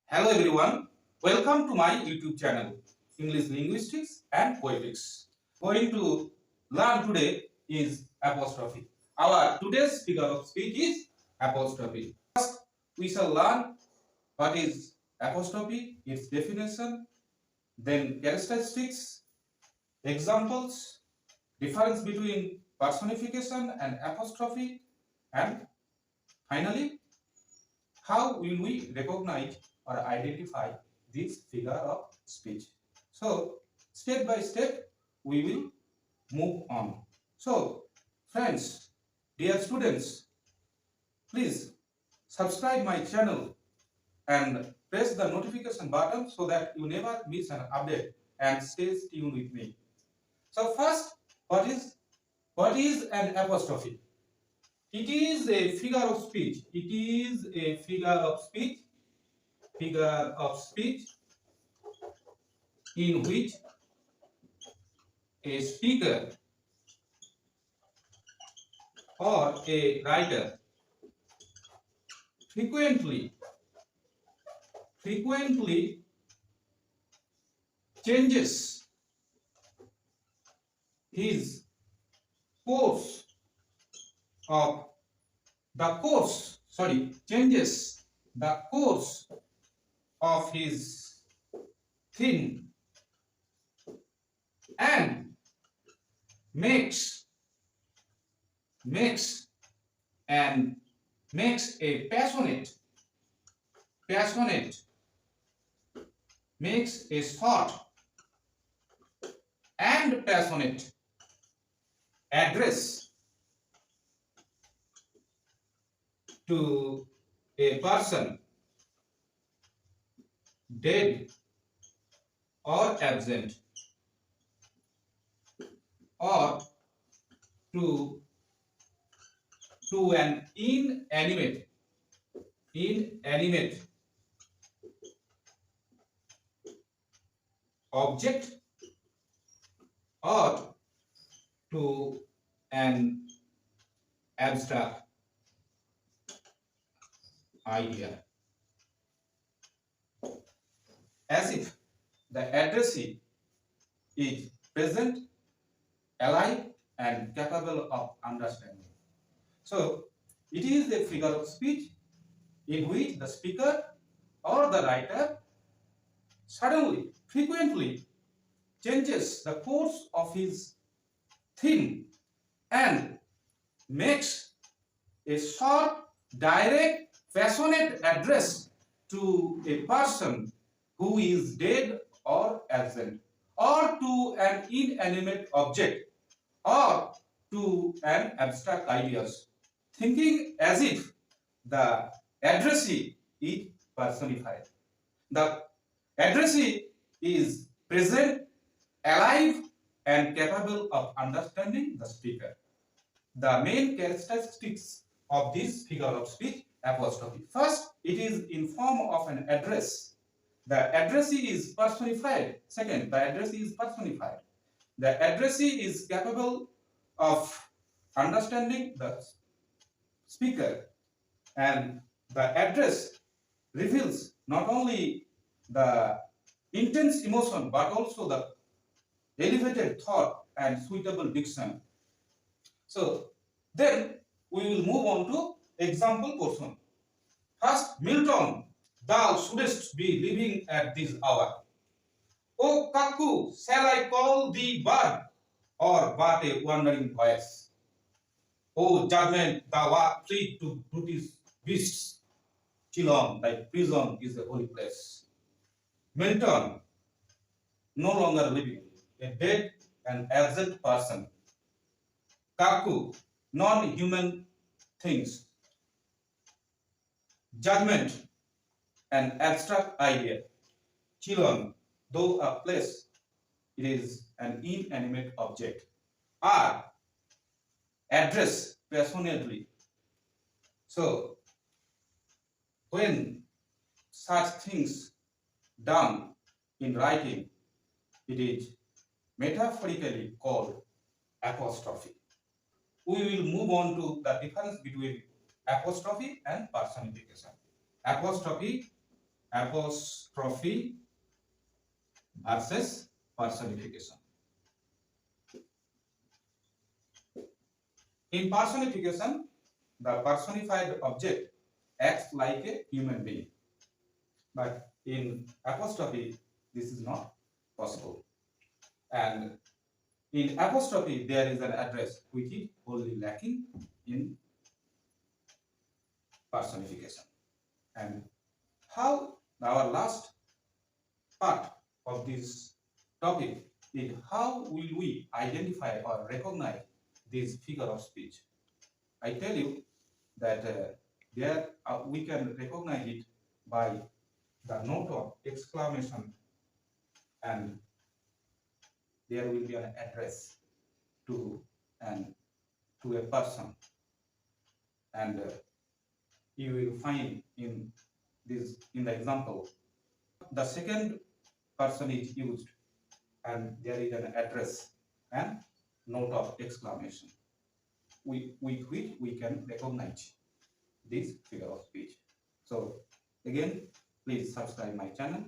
Hello everyone, welcome to my YouTube channel, English Linguistics and Poetics. Going to learn today is apostrophe. Our today's figure of speech is apostrophe. First, we shall learn what is apostrophe, its definition, then characteristics, examples, difference between personification and apostrophe, and finally, how will we recognize or identify this figure of speech? So, step by step, we will move on. So, friends, dear students, please subscribe my channel and press the notification button so that you never miss an update and stay tuned with me. So, first, what is an apostrophe? It is a figure of speech. It is a figure of speech in which a speaker or a writer frequently changes his course of changes the course of his theme and makes a makes a short and passionate address to a person dead or absent, or to an inanimate object, or to an abstract idea, as if the addressee is present, alive, and capable of understanding. So, it is a figure of speech in which the speaker or the writer suddenly, frequently changes the course of his theme and makes a short, direct, passionate address to a person who is dead or absent, or to an inanimate object, or to an abstract ideas, thinking as if the addressee is personified. The addressee is present, alive, and capable of understanding the speaker. The main characteristics of this figure of speech apostrophe. First, it is in form of an address. The addressee is personified. Second, the addressee is personified. The addressee is capable of understanding the speaker, and the address reveals not only the intense emotion but also the elevated thought and suitable diction. So then we will move on to example portion. First, Milton, thou shouldest be living at this hour. O cuckoo, shall I call thee bird, or but a wandering voice? O judgment, thou art free to brutish beasts. Chillon, thy prison is a holy place. Milton, no longer living, a dead and absent person. Kaku, non-human things. Judgment, an abstract idea. Children, though a place, it is an inanimate object. Are address passionately. So, when such things done in writing, it is metaphorically called apostrophe. We will move on to the difference between apostrophe and personification. Apostrophe apostrophe versus personification. In personification, the personified object acts like a human being. But in apostrophe, this is not possible. And in apostrophe, there is an address which is wholly lacking in personification. And how our last part of this topic is how will we identify or recognize this figure of speech. I tell you that we can recognize it by the note of exclamation, and there will be an address to a person, and you will find in the example the second person is used and there is an address and note of exclamation with which we can recognize this figure of speech. So again, please subscribe my channel